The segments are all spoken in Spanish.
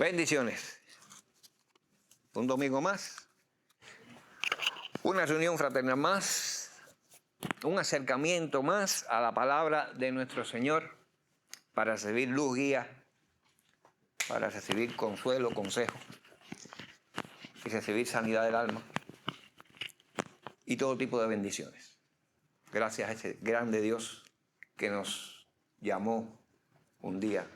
Bendiciones. Un domingo más. Una reunión fraternal más. Un acercamiento más a la palabra de nuestro Señor para recibir luz, guía, para recibir consuelo, consejo y recibir sanidad del alma y todo tipo de bendiciones. Gracias a ese grande Dios que nos llamó un día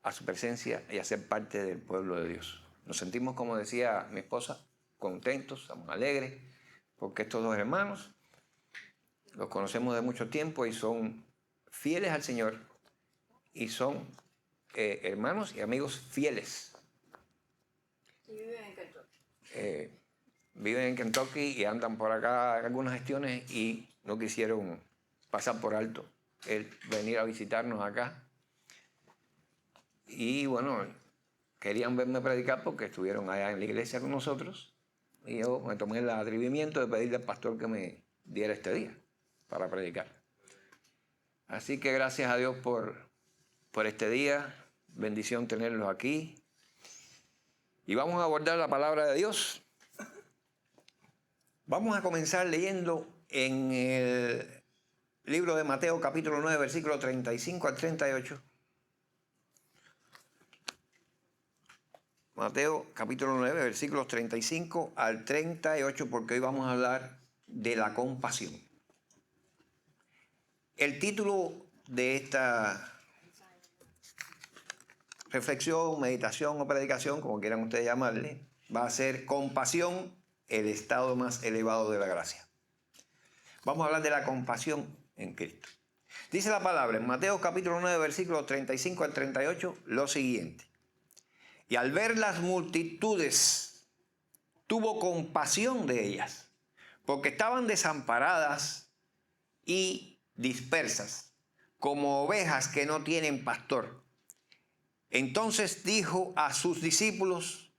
a su presencia y a ser parte del pueblo de Dios. Nos sentimos, como decía mi esposa, contentos, estamos alegres, porque estos dos hermanos los conocemos de mucho tiempo y son fieles al Señor y son hermanos y amigos fieles. Y viven en Kentucky. Viven en Kentucky y andan por acá en algunas gestiones y no quisieron pasar por alto el venir a visitarnos acá. Y bueno, querían verme predicar porque estuvieron allá en la iglesia con nosotros y yo me tomé el atrevimiento de pedirle al pastor que me diera este día para predicar. Así que gracias a Dios por este día, bendición tenerlos aquí. Y vamos a abordar la palabra de Dios. Vamos a comenzar leyendo en el libro de Mateo capítulo 9, versículos 35 al 38. Mateo capítulo 9, versículos 35 al 38, porque hoy vamos a hablar de la compasión. El título de esta reflexión, meditación o predicación, como quieran ustedes llamarle, va a ser Compasión, el estado más elevado de la gracia. Vamos a hablar de la compasión en Cristo. Dice la palabra en Mateo capítulo 9, versículos 35 al 38, lo siguiente. Y al ver las multitudes, tuvo compasión de ellas, porque estaban desamparadas y dispersas, como ovejas que no tienen pastor. Entonces dijo a sus discípulos: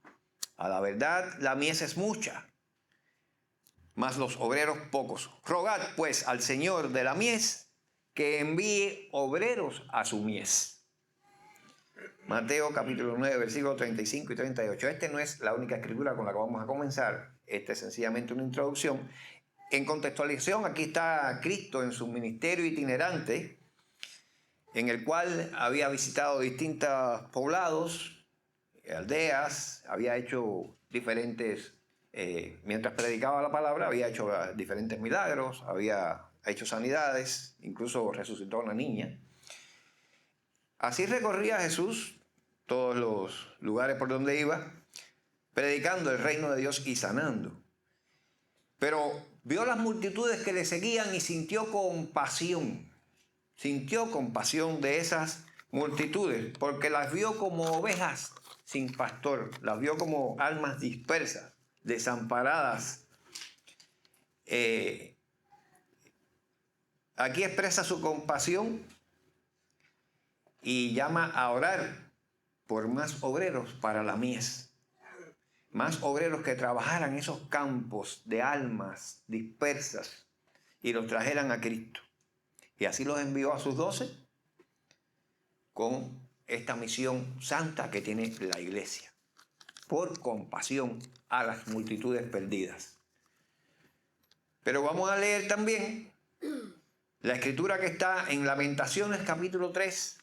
a la verdad, la mies es mucha, mas los obreros pocos. Rogad pues al Señor de la mies que envíe obreros a su mies. Mateo capítulo 9, versículos 35 y 38. Esta no es la única escritura con la que vamos a comenzar. Esta es sencillamente una introducción. En contextualización, aquí está Cristo en su ministerio itinerante, en el cual había visitado distintos poblados, aldeas, había hecho diferentes, mientras predicaba la palabra, había hecho diferentes milagros, había hecho sanidades, incluso resucitó a una niña. Así recorría Jesús todos los lugares por donde iba, predicando el reino de Dios y sanando. Pero vio las multitudes que le seguían y sintió compasión. Sintió compasión de esas multitudes, porque las vio como ovejas sin pastor, las vio como almas dispersas, desamparadas. Aquí expresa su compasión y llama a orar por más obreros para la mies. Más obreros que trabajaran esos campos de almas dispersas y los trajeran a Cristo. Y así los envió a sus 12 con esta misión santa que tiene la iglesia, por compasión a las multitudes perdidas. Pero vamos a leer también la escritura que está en Lamentaciones capítulo 3.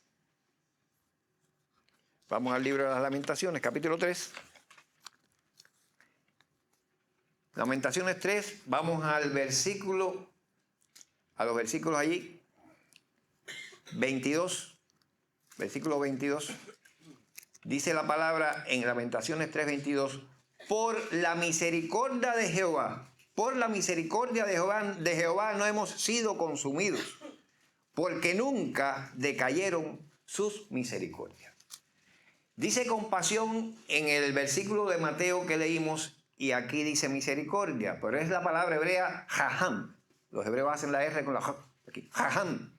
Vamos al libro de las Lamentaciones, capítulo 3. Lamentaciones 3, vamos a los versículos allí, 22, versículo 22. Dice la palabra en Lamentaciones 3, 22, por la misericordia de Jehová de Jehová no hemos sido consumidos, porque nunca decayeron sus misericordias. Dice compasión en el versículo de Mateo que leímos y aquí dice misericordia, pero es la palabra hebrea jajam. Los hebreos hacen la R con la J, aquí, jajam.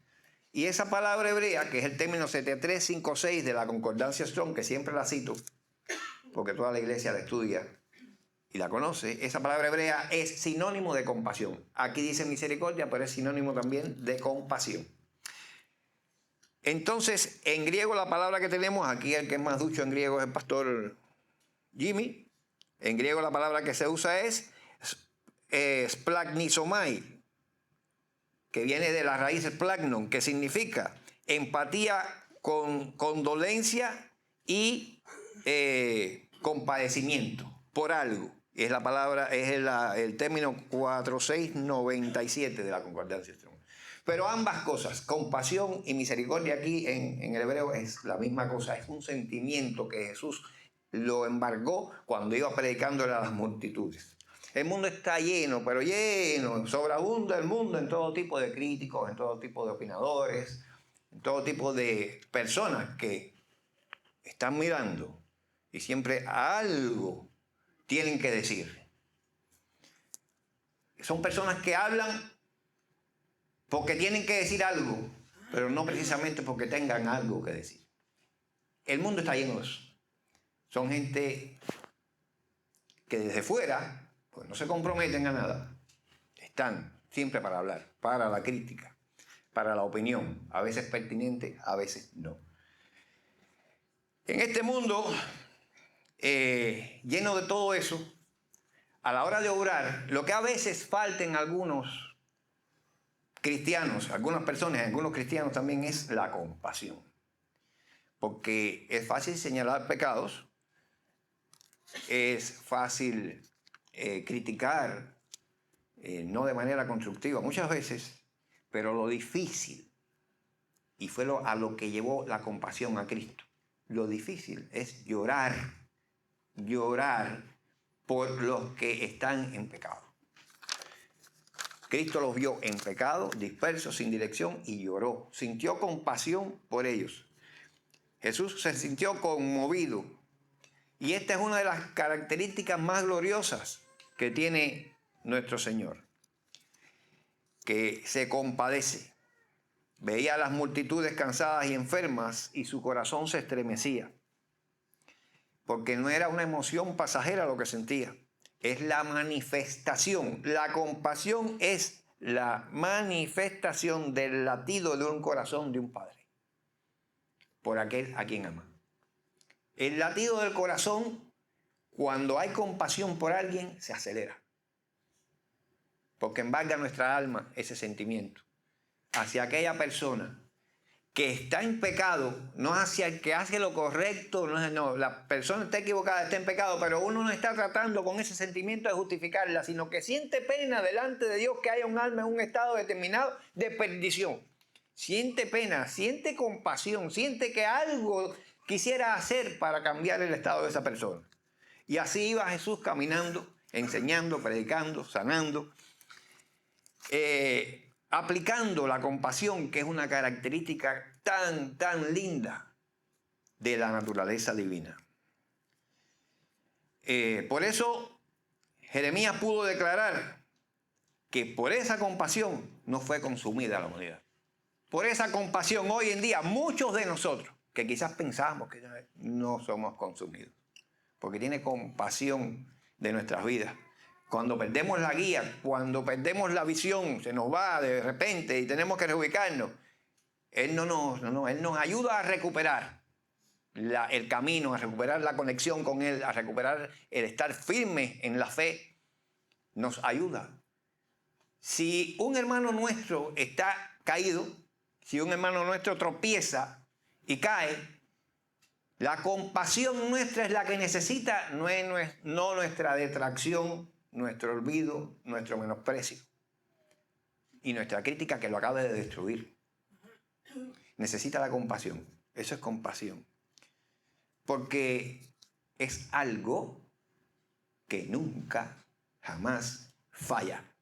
Y esa palabra hebrea, que es el término 7356 de la concordancia Strong, que siempre la cito, porque toda la iglesia la estudia y la conoce, esa palabra hebrea es sinónimo de compasión. Aquí dice misericordia, pero es sinónimo también de compasión. Entonces, en griego la palabra que tenemos, aquí el que es más ducho en griego es el pastor Jimmy. En griego la palabra que se usa es splagnisomai, que viene de la raíz splagnon, que significa empatía con condolencia y compadecimiento por algo. Es la palabra, es el término 4697 de la concordancia Strong. Pero ambas cosas, compasión y misericordia aquí en el hebreo es la misma cosa, es un sentimiento que Jesús lo embargó cuando iba predicándole a las multitudes. El mundo está lleno, pero lleno, sobreabunda el mundo en todo tipo de críticos, en todo tipo de opinadores, en todo tipo de personas que están mirando y siempre algo tienen que decir. Son personas que hablan porque tienen que decir algo, pero no precisamente porque tengan algo que decir. El mundo está lleno de eso. Son gente que desde fuera, pues no se comprometen a nada. Están siempre para hablar, para la crítica, para la opinión, a veces pertinente, a veces no. En este mundo lleno de todo eso, a la hora de orar, lo que a veces falta en algunos cristianos, algunas personas, algunos cristianos también, es la compasión. Porque es fácil señalar pecados, es fácil criticar, no de manera constructiva muchas veces, pero lo difícil, y fue a lo que llevó la compasión a Cristo, lo difícil es llorar por los que están en pecado. Cristo los vio en pecado, dispersos, sin dirección, y lloró. Sintió compasión por ellos. Jesús se sintió conmovido. Y esta es una de las características más gloriosas que tiene nuestro Señor, que se compadece. Veía a las multitudes cansadas y enfermas y su corazón se estremecía, porque no era una emoción pasajera lo que sentía. Es la manifestación. La compasión es la manifestación del latido de un corazón de un padre por aquel a quien ama. El latido del corazón, cuando hay compasión por alguien, se acelera, porque embarga nuestra alma ese sentimiento hacia aquella persona que está en pecado, no hacia el que hace lo correcto, no, la persona está equivocada, está en pecado, pero uno no está tratando con ese sentimiento de justificarla, sino que siente pena delante de Dios que haya un alma en un estado determinado de perdición. Siente pena, siente compasión, siente que algo quisiera hacer para cambiar el estado de esa persona. Y así iba Jesús caminando, enseñando, predicando, sanando, aplicando la compasión, que es una característica tan linda de la naturaleza divina. Por eso Jeremías pudo declarar que por esa compasión no fue consumida la humanidad. Por esa compasión hoy en día muchos de nosotros, que quizás pensamos que no somos consumidos, porque tiene compasión de nuestras vidas. Cuando perdemos la guía, cuando perdemos la visión, se nos va de repente y tenemos que reubicarnos, Él nos ayuda a recuperar el camino, a recuperar la conexión con Él, a recuperar el estar firme en la fe. Nos ayuda. Si un hermano nuestro está caído, si un hermano nuestro tropieza y cae, la compasión nuestra es la que necesita, no nuestra detracción, nuestro olvido, nuestro menosprecio y nuestra crítica que lo acabe de destruir. Necesita la compasión. Eso es compasión. Porque es algo que nunca, jamás falla.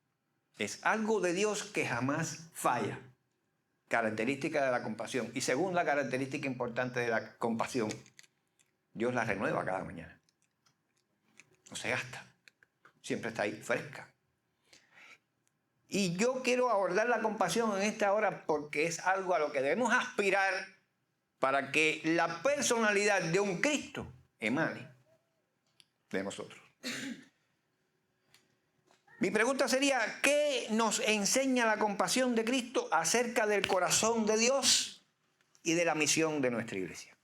Es algo de Dios que jamás falla. Característica de la compasión. Y segunda característica importante de la compasión, Dios la renueva cada mañana. No se gasta. Siempre está ahí, fresca. Y yo quiero abordar la compasión en esta hora porque es algo a lo que debemos aspirar para que la personalidad de un Cristo emane de nosotros. Mi pregunta sería, ¿qué nos enseña la compasión de Cristo acerca del corazón de Dios? y de la misión de nuestra iglesia.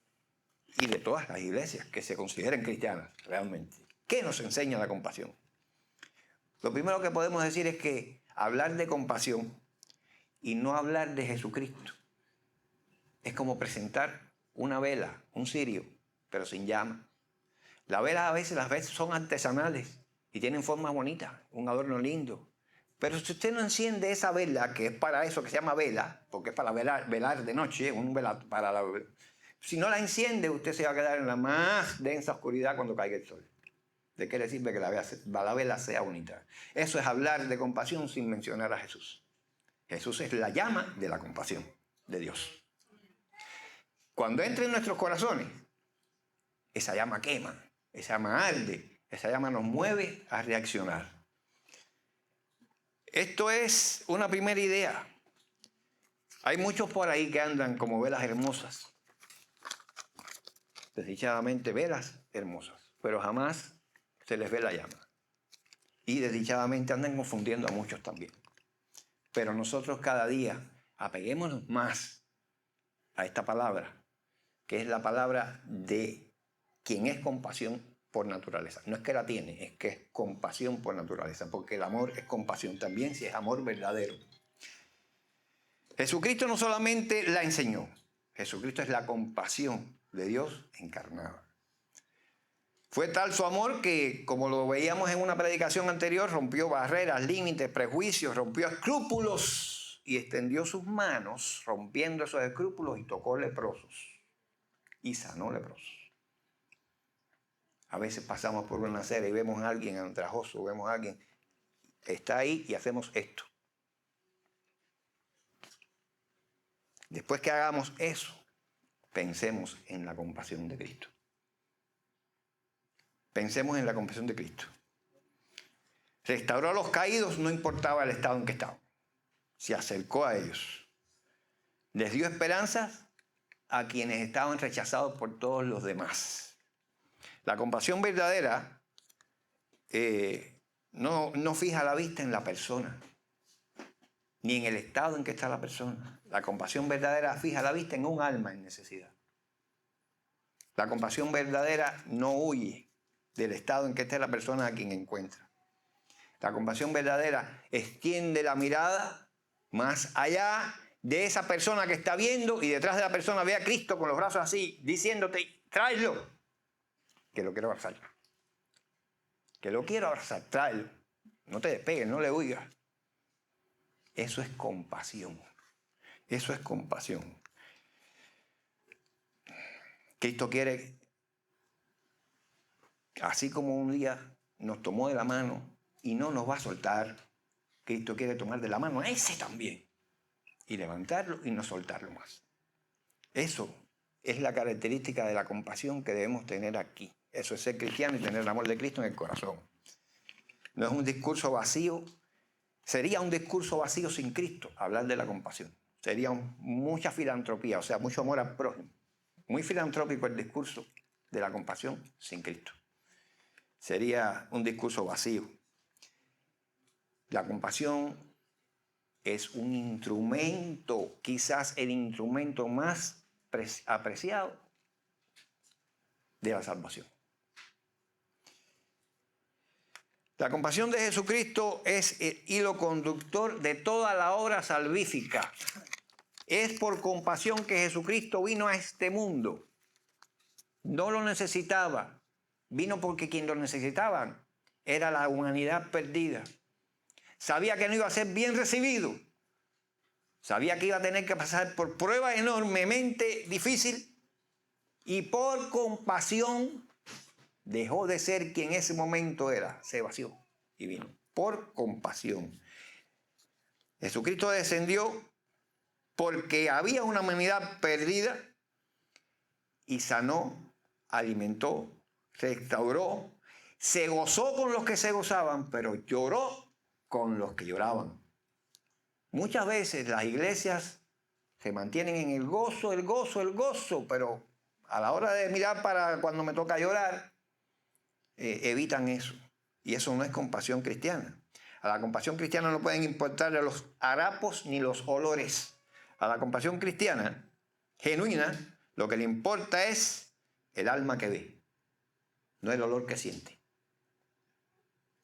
Y de todas las iglesias que se consideren cristianas realmente. ¿Qué nos enseña la compasión? Lo primero que podemos decir es que hablar de compasión y no hablar de Jesucristo es como presentar una vela, un cirio, pero sin llama. Las veces son artesanales y tienen forma bonita, un adorno lindo. Pero si usted no enciende esa vela, que es para eso que se llama vela, porque es para velar de noche, si no la enciende, usted se va a quedar en la más densa oscuridad cuando caiga el sol. ¿De qué le sirve que la vela sea bonita? Eso es hablar de compasión sin mencionar a Jesús. Jesús es la llama de la compasión de Dios. Cuando entra en nuestros corazones, esa llama quema, esa llama arde, esa llama nos mueve a reaccionar. Esto es una primera idea. Hay muchos por ahí que andan como velas hermosas. Desdichadamente velas hermosas, pero jamás se les ve la llama. Y desdichadamente andan confundiendo a muchos también. Pero nosotros cada día apeguémonos más a esta palabra, que es la palabra de quien es compasión por naturaleza. No es que la tiene, es que es compasión por naturaleza, porque el amor es compasión también si es amor verdadero. Jesucristo no solamente la enseñó, Jesucristo es la compasión de Dios encarnada. Fue tal su amor que, como lo veíamos en una predicación anterior, rompió barreras, límites, prejuicios, rompió escrúpulos y extendió sus manos, rompiendo esos escrúpulos y tocó leprosos y sanó leprosos. A veces pasamos por una acera y vemos a alguien andrajoso, vemos a alguien que está ahí y hacemos esto. Después que hagamos eso, pensemos en la compasión de Cristo. Pensemos en la compasión de Cristo. Restauró a los caídos, no importaba el estado en que estaban. Se acercó a ellos. Les dio esperanzas a quienes estaban rechazados por todos los demás. La compasión verdadera no fija la vista en la persona, ni en el estado en que está la persona. La compasión verdadera fija la vista en un alma en necesidad. La compasión verdadera no huye del estado en que esté la persona a quien encuentra. La compasión verdadera extiende la mirada más allá de esa persona que está viendo y detrás de la persona ve a Cristo con los brazos así, diciéndote, tráelo, que lo quiero abrazar. Que lo quiero abrazar, tráelo. No te despegues, no le huyas. Eso es compasión. Eso es compasión. Cristo quiere, así como un día nos tomó de la mano y no nos va a soltar, Cristo quiere tomar de la mano a ese también y levantarlo y no soltarlo más. Eso es la característica de la compasión que debemos tener aquí. Eso es ser cristiano y tener el amor de Cristo en el corazón. No es un discurso vacío. Sería un discurso vacío sin Cristo hablar de la compasión. Sería mucha filantropía, o sea, mucho amor al prójimo. Muy filantrópico el discurso de la compasión sin Cristo. Sería un discurso vacío. La compasión es un instrumento, quizás el instrumento más apreciado de la salvación. La compasión de Jesucristo es el hilo conductor de toda la obra salvífica. Es por compasión que Jesucristo vino a este mundo. No lo necesitaba. Vino porque quien lo necesitaba era la humanidad perdida. Sabía que no iba a ser bien recibido. Sabía que iba a tener que pasar por pruebas enormemente difíciles. Y por compasión dejó de ser quien en ese momento era. Se vació y vino. Por compasión. Jesucristo descendió porque había una humanidad perdida y sanó, alimentó, restauró, se gozó con los que se gozaban, pero lloró con los que lloraban. Muchas veces las iglesias se mantienen en el gozo, pero a la hora de mirar para cuando me toca llorar, evitan eso. Y eso no es compasión cristiana. A la compasión cristiana no pueden importarle los harapos ni los olores. A la compasión cristiana genuina, lo que le importa es el alma que ve, no el olor que siente.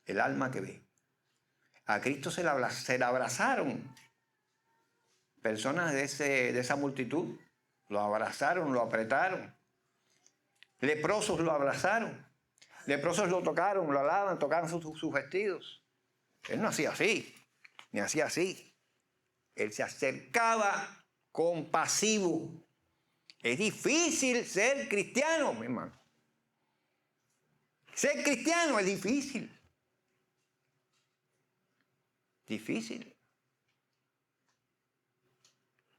El alma que ve. A Cristo se le abrazaron personas de esa multitud. Lo abrazaron, lo apretaron. Leprosos lo abrazaron. Leprosos lo tocaron, lo alaban, tocaron sus vestidos. Él no hacía así, ni hacía así. Él se acercaba compasivo. Es difícil ser cristiano, mi hermano. Ser cristiano es difícil. Difícil.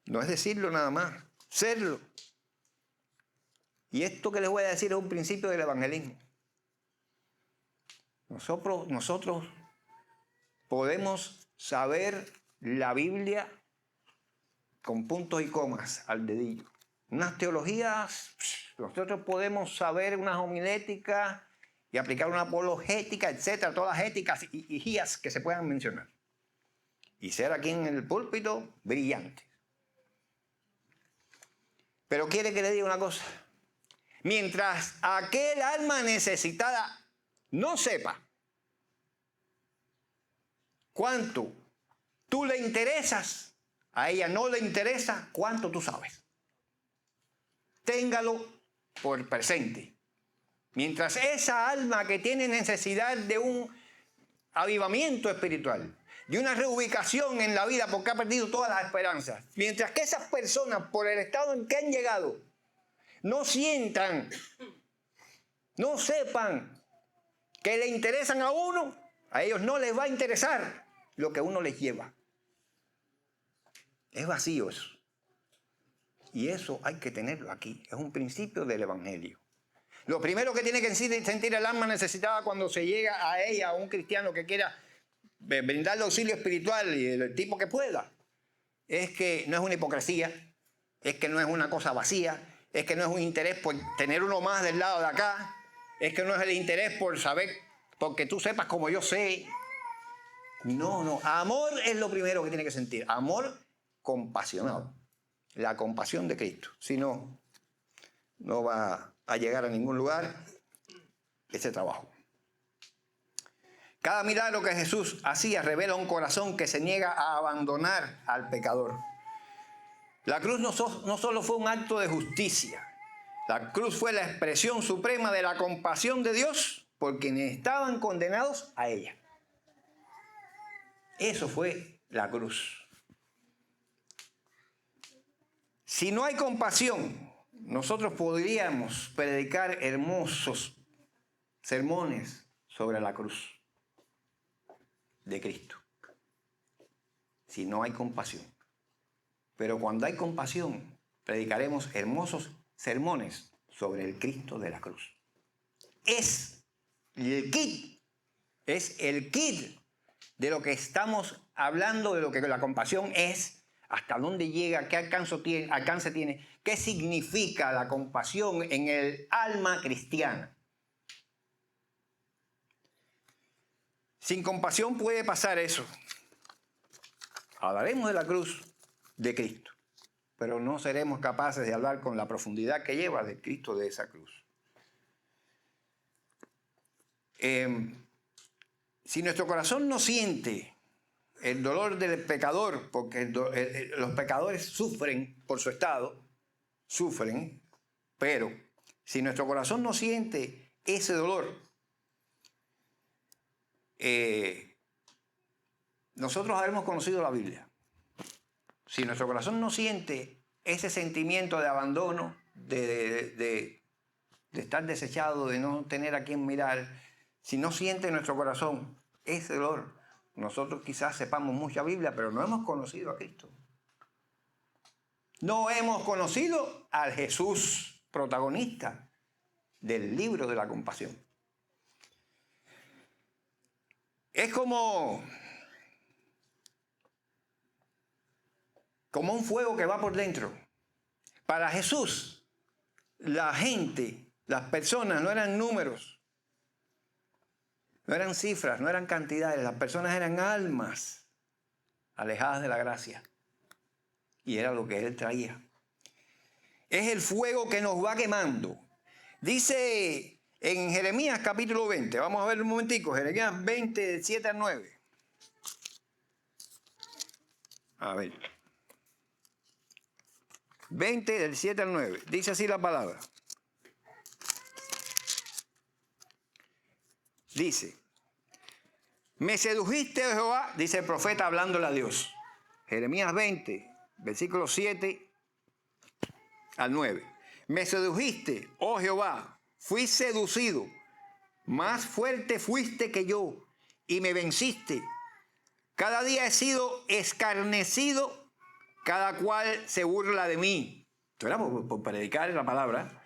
No es decirlo nada más, serlo. Y esto que les voy a decir es un principio del evangelismo. Nosotros podemos saber la Biblia con puntos y comas al dedillo. Unas teologías, nosotros podemos saber unas homiléticas y aplicar una apologética, etcétera, todas las éticas y guías que se puedan mencionar. Y ser aquí en el púlpito brillante. Pero quiere que le diga una cosa. Mientras aquel alma necesitada no sepa cuánto tú le interesas, a ella no le interesa cuánto tú sabes. Téngalo por presente. Mientras esa alma que tiene necesidad de un avivamiento espiritual, de una reubicación en la vida porque ha perdido todas las esperanzas, mientras que esas personas, por el estado en que han llegado, no sientan, no sepan que le interesan a uno, a ellos no les va a interesar lo que uno les lleva. Es vacío eso. Y eso hay que tenerlo aquí. Es un principio del evangelio. Lo primero que tiene que sentir el alma necesitada cuando se llega a ella, a un cristiano que quiera brindarle auxilio espiritual y el tipo que pueda, es que no es una hipocresía, es que no es una cosa vacía, es que no es un interés por tener uno más del lado de acá, es que no es el interés por saber, porque tú sepas como yo sé. No. Amor es lo primero que tiene que sentir. Amor compasionado. La compasión de Cristo. Si no, no va a llegar a ningún lugar ese trabajo. Cada milagro que Jesús hacía revela un corazón que se niega a abandonar al pecador. La cruz no solo fue un acto de justicia. La cruz fue la expresión suprema de la compasión de Dios por quienes estaban condenados a ella. Eso fue la cruz. Si no hay compasión, nosotros podríamos predicar hermosos sermones sobre la cruz de Cristo. Si no hay compasión. Pero cuando hay compasión, predicaremos hermosos sermones sobre el Cristo de la cruz. Es el kit de lo que estamos hablando, de lo que la compasión es, hasta dónde llega, qué alcance tiene, qué significa la compasión en el alma cristiana. Sin compasión puede pasar eso. Hablaremos de la cruz de Cristo, pero no seremos capaces de hablar con la profundidad que lleva de Cristo de esa cruz. Si nuestro corazón no siente el dolor del pecador, porque los pecadores sufren por su estado, sufren, pero si nuestro corazón no siente ese dolor, nosotros habremos conocido la Biblia. Si nuestro corazón no siente ese sentimiento de abandono, de estar desechado, de no tener a quien mirar, si no siente nuestro corazón ese dolor, nosotros quizás sepamos mucha Biblia, pero no hemos conocido a Cristo. No hemos conocido al Jesús protagonista del libro de la compasión. Es como un fuego que va por dentro. Para Jesús, la gente, las personas no eran números, no eran cifras, no eran cantidades, las personas eran almas alejadas de la gracia. Y era lo que él traía. Es el fuego que nos va quemando. Dice en Jeremías capítulo 20, vamos a ver un momentico, Jeremías 20, del 7 al 9. A ver. 20 del 7 al 9. Dice así la palabra. Dice, me sedujiste, Jehová, dice el profeta hablándole a Dios. Jeremías 20, versículos 7 al 9. Me sedujiste, oh Jehová, fui seducido, más fuerte fuiste que yo, y me venciste. Cada día he sido escarnecido, cada cual se burla de mí. Esto era por predicar la palabra.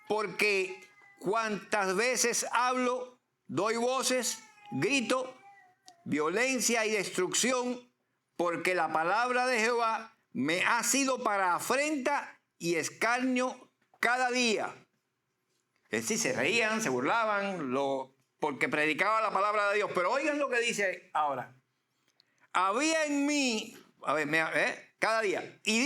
Porque cuantas veces hablo, doy voces, grito, violencia y destrucción, porque la palabra de Jehová me ha sido para afrenta y escarnio cada día. Es decir, se reían, se burlaban, porque predicaba la palabra de Dios. Pero oigan lo que dice ahora. Había en mí, cada día, y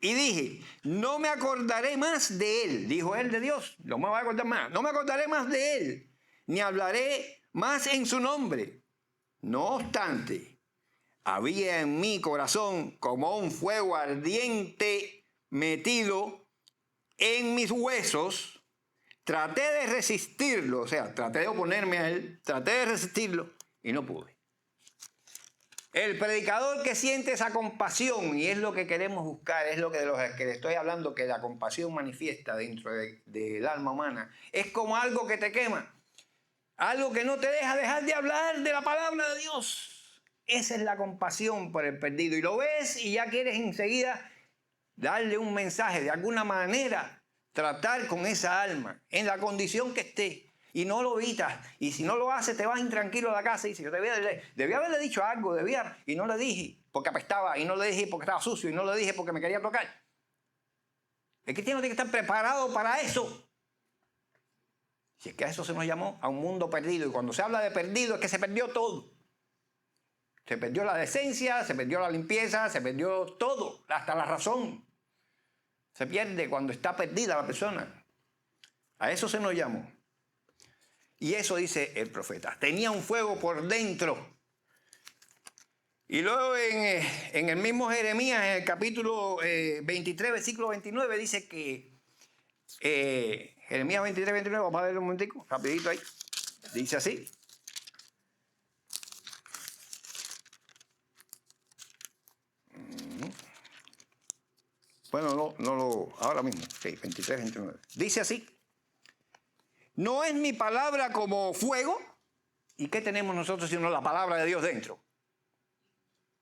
dije, no me acordaré más de él, dijo él de Dios, no me voy a acordar más, no me acordaré más de él, ni hablaré más en su nombre. No obstante, había en mi corazón como un fuego ardiente metido en mis huesos. Traté de resistirlo, o sea, traté de oponerme a él, traté de resistirlo y no pude. El predicador que siente esa compasión, y es lo que queremos buscar, es lo que de los que le estoy hablando, que la compasión manifiesta dentro del alma humana, es como algo que te quema, algo que no te deja dejar de hablar de la palabra de Dios. Esa es la compasión por el perdido. Y lo ves y ya quieres enseguida darle un mensaje, de alguna manera tratar con esa alma, en la condición que esté. Y no lo evitas. Y si no lo haces, te vas intranquilo a la casa y dices, yo debía haberle dicho algo, y no le dije porque apestaba, y no le dije porque estaba sucio, y no le dije porque me quería tocar. El cristiano tiene que estar preparado para eso. Si es que a eso se nos llamó, a un mundo perdido. Y cuando se habla de perdido, es que se perdió todo. Se perdió la decencia, se perdió la limpieza, se perdió todo, hasta la razón. Se pierde cuando está perdida la persona. A eso se nos llamó. Y eso dice el profeta. Tenía un fuego por dentro. Y luego en el mismo Jeremías, en el capítulo 23, versículo 29, dice que Jeremías 23, 29, vamos a ver un momentico, rapidito ahí. Dice así. Bueno, ahora mismo, sí, 23, 29. Dice así. ¿No es mi palabra como fuego? ¿Y qué tenemos nosotros sino la palabra de Dios dentro?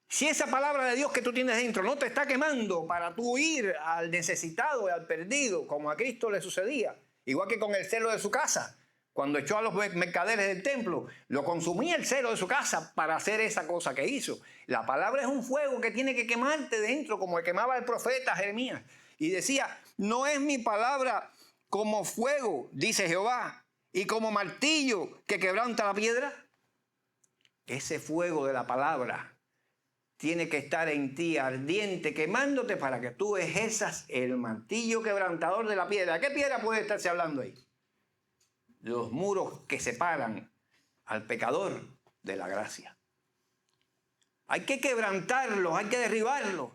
Si esa palabra de Dios que tú tienes dentro no te está quemando para tú ir al necesitado y al perdido, como a Cristo le sucedía, igual que con el celo de su casa, cuando echó a los mercaderes del templo, lo consumía el celo de su casa para hacer esa cosa que hizo. La palabra es un fuego que tiene que quemarte dentro, como quemaba el profeta Jeremías. Y decía, no es mi palabra como fuego, dice Jehová, y como martillo que quebranta la piedra. Ese fuego de la palabra tiene que estar en ti ardiente, quemándote para que tú ejerzas el martillo quebrantador de la piedra. ¿Qué piedra puede estarse hablando ahí? Los muros que separan al pecador de la gracia. Hay que quebrantarlos, hay que derribarlos.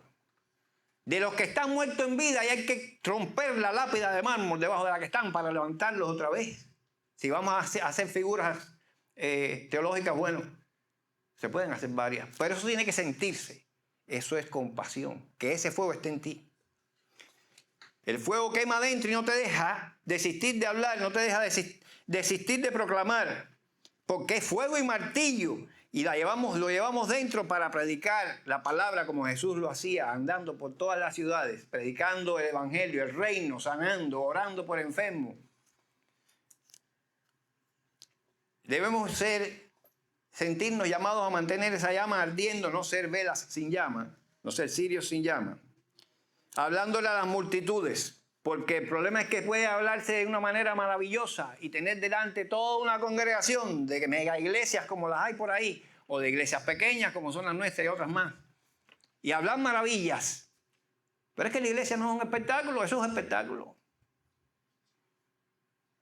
De los que están muertos en vida, y hay que romper la lápida de mármol debajo de la que están para levantarlos otra vez. Si vamos a hacer figuras teológicas, bueno, se pueden hacer varias, pero eso tiene que sentirse. Eso es compasión, que ese fuego esté en ti. El fuego quema adentro y no te deja desistir de hablar, no te deja desistir de proclamar, porque es fuego y martillo. Y lo llevamos dentro para predicar la palabra como Jesús lo hacía, andando por todas las ciudades, predicando el evangelio, el reino, sanando, orando por enfermos. Debemos sentirnos llamados a mantener esa llama ardiendo, no ser velas sin llama, no ser cirios sin llama. Hablándole a las multitudes, porque el problema es que puede hablarse de una manera maravillosa y tener delante toda una congregación de mega iglesias como las hay por ahí, o de iglesias pequeñas como son las nuestras y otras más, y hablar maravillas, Pero es que la iglesia no es un espectáculo, eso es un espectáculo.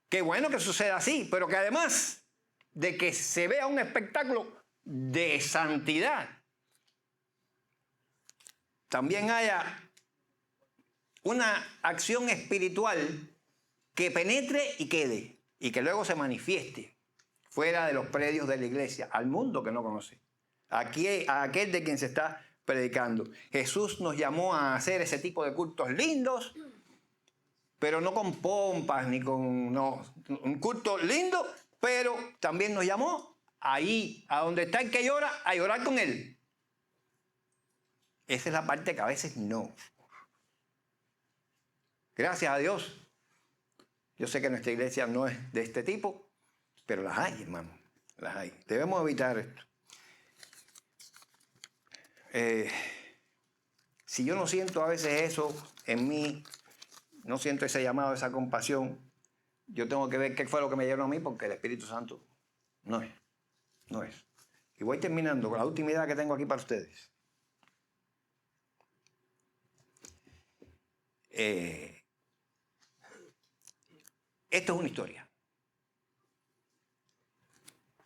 Qué bueno que suceda así, pero que además de que se vea un espectáculo de santidad, también haya una acción espiritual que penetre y quede, y que luego se manifieste fuera de los predios de la iglesia, al mundo que no conoce, a aquel de quien se está predicando. Jesús nos llamó a hacer ese tipo de cultos lindos, pero no con pompas ni con... No, un culto lindo, pero también nos llamó ahí, a donde está el que llora, a llorar con él. Esa es la parte que a veces no. Gracias a Dios. Yo sé que nuestra iglesia no es de este tipo, pero las hay, hermano. Las hay. Debemos evitar esto. Si yo no siento a veces eso en mí, no siento ese llamado, esa compasión, yo tengo que ver qué fue lo que me llenó a mí, porque el Espíritu Santo no es. No es. Y voy terminando con la última idea que tengo aquí para ustedes. Esto es una historia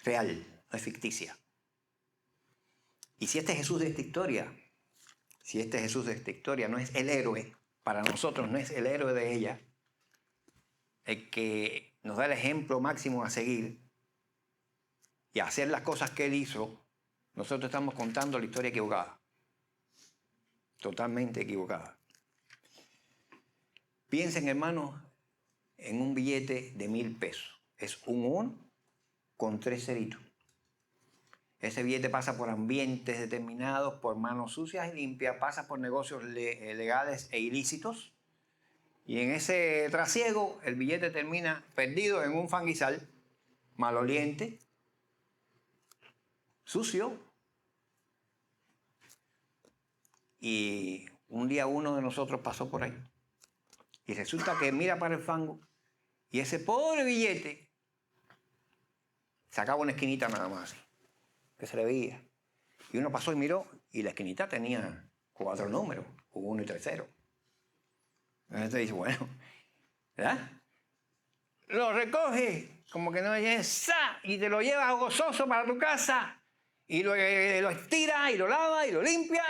real, no es ficticia. Y si este Jesús de esta historia, no es el héroe, para nosotros no es el héroe de ella, el que nos da el ejemplo máximo a seguir y a hacer las cosas que él hizo, nosotros estamos contando la historia equivocada. Totalmente equivocada. Piensen, hermanos, en un billete de 1,000 pesos. Es un 1 con 3 ceritos. Ese billete pasa por ambientes determinados, por manos sucias y limpias, pasa por negocios legales e ilícitos. Y en ese trasiego, el billete termina perdido en un fanguizal, maloliente, sucio. Y un día uno de nosotros pasó por ahí. Y resulta que mira para el fango y ese pobre billete sacaba una esquinita nada más, que se le veía. Y uno pasó y miró y la esquinita tenía 4 números, 1 y 3 0. Entonces dice, bueno, ¿verdad? Lo recoge, como que no es, y te lo llevas gozoso para tu casa. Y lo estira y lo lava y lo limpia.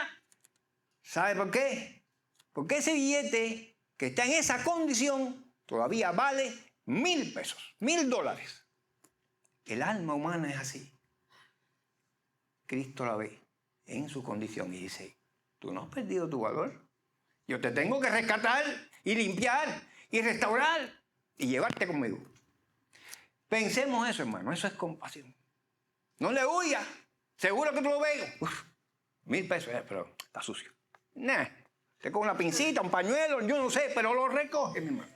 ¿Sabe por qué? Porque ese billete que está en esa condición todavía vale 1,000 pesos, $1,000. El alma humana es así. Cristo la ve en su condición y dice, tú no has perdido tu valor. Yo te tengo que rescatar y limpiar y restaurar y llevarte conmigo. Pensemos eso, hermano, eso es compasión. No le huyas, seguro que tú lo ves. 1,000 pesos, pero está sucio. Nah, te con una pincita, un pañuelo, yo no sé, pero lo recoge, mi hermano.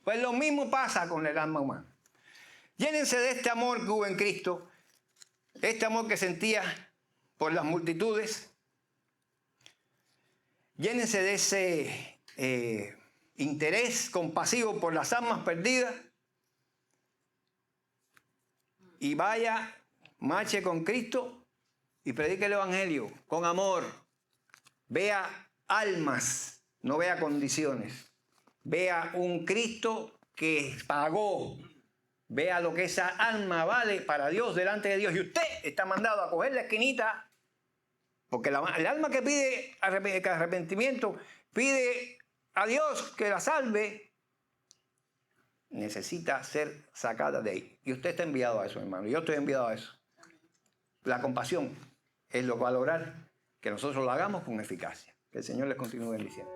Pues lo mismo pasa con el alma humana. Llénense de este amor que hubo en Cristo, este amor que sentía por las multitudes. Llénense de ese interés compasivo por las almas perdidas. Y vaya, marche con Cristo y predique el Evangelio con amor. Vea almas, no vea condiciones. Vea un Cristo que pagó. Vea lo que esa alma vale para Dios delante de Dios. Y usted está mandado a coger la esquinita, porque el alma que pide arrepentimiento, pide a Dios que la salve, necesita ser sacada de ahí. Y usted está enviado a eso, hermano. Yo estoy enviado a eso. La compasión es lo que va a lograr que nosotros lo hagamos con eficacia. Que el Señor les continúe bendiciendo.